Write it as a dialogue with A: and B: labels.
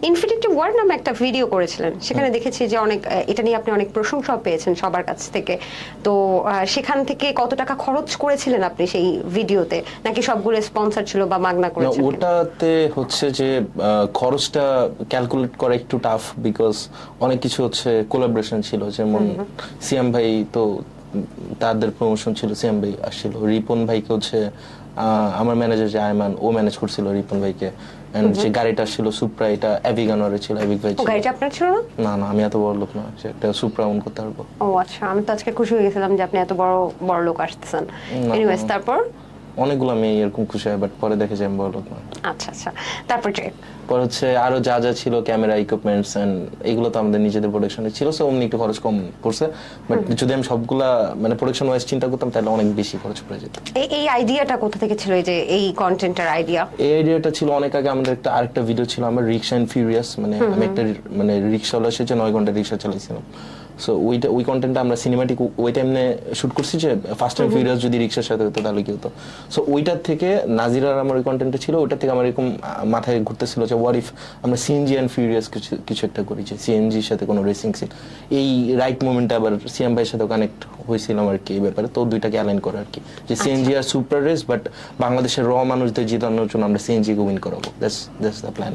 A: Infinity war নামে একটা video করেছিলেন, সেখানে দেখেছি যে অনেক এটা নিয়ে আপনি অনেক প্রশংসা পেয়েছেন সবার কাছ থেকে। তো সেখান থেকে কত টাকা খরচ করেছিলেন আপনি সেই ভিডিওতে, নাকি সবগুলো স্পন্সর ছিল বা মাগনা করেছেন?
B: ওটাতে হচ্ছে যে খরচটা ক্যালকুলেট করা একটু টাফ, বিকজ অনেক কিছু হচ্ছে কোলাবোরেশন ছিল, যেমন সিএম ভাই তো তাদের প্রমোশন ছিল, সিএম ভাই আসছিল, রিপন ভাইকে হচ্ছে আমার ম্যানেজার যে আয়মান, ও ম্যানেজ করছিল রিপন ভাইকে। এন্ড যে গাড়িটা ছিল সুপ্রা, এটা অ্যাভিগানোরে ছিল, অ্যাভিক ভাই ছিল।
A: গাড়িটা আপনার ছিল না?
B: না না, আমি এত বড় লোক না যে একটা সুপ্রা ওন করতে পারবো।
A: ও আচ্ছা, আমি তো আজকে খুশি হয়ে গেছিলাম যে আপনি এত বড় বড় লোক আসতেছেন। এনিওয়েজ, তারপর
B: অনেকগুলো আমি এরকম খুশি হয়, বাট পরে দেখে যে আমি বড় লোক না।
A: আচ্ছা আচ্ছা, তারপর
B: পরে হচ্ছে আরো যা যা ছিল, ক্যামেরা ইকুইপমেন্টস এন্ড এগুলো তো আমাদের নিজেদের প্রোডাকশনে ছিল, সো অমনি একটু খরচ কম পড়ছে। বাট যদি আমি সবগুলা মানে প্রোডাকশন ওয়াইজ চিন্তা করতাম, তাহলে অনেক বেশি খরচ পড়ে যেত।
A: এই আইডিয়াটা কোথা থেকে ছিল, এই যে এই কন্টেন্টের আইডিয়া?
B: এই আইডিয়াটা ছিল অনেক আগে। আমাদের আরেকটা ভিডিও ছিল আমার, রিক্সা এন্ড ফিউরিয়াস, মানে আমি একটা মানে রিক্সাওয়ালা এসেছে, 9 ঘন্টা রিক্সা চালাইছিলাম। সো ওই কন্টেন্টটা আমরা সিনেমাটিক ওই টাইমে শুট করছি, যে ফার্স্ট টাইম ফিউরিয়াস যদি রিক্সার সাথে হতো তাহলে কি হতো। সো ওইটার থেকে নাজিরার আমার ওই কন্টেন্টটা ছিল, ওইটার থেকে আমার এরকম মাথায় ঘুরতেছিল যে হোয়াট ইফ আমরা সিএনজি এন্ড ফিউরিয়াস কিছু একটা করি, যে সিএনজির সাথে কোনো রেসিং সিন। এই রাইট মোমেন্টে আবার সিএম ভাইয়ের সাথে কানেক্ট হয়েছিলাম আর কি এই ব্যাপারে। তো দুইটাকে অ্যালাইন করে আর কি, যে সিএনজি আর সুপার রেস, বাট বাংলাদেশের র মানুষদের জেতানোর জন্য আমরা সিএনজি কে উইন করাবো। That's the plan.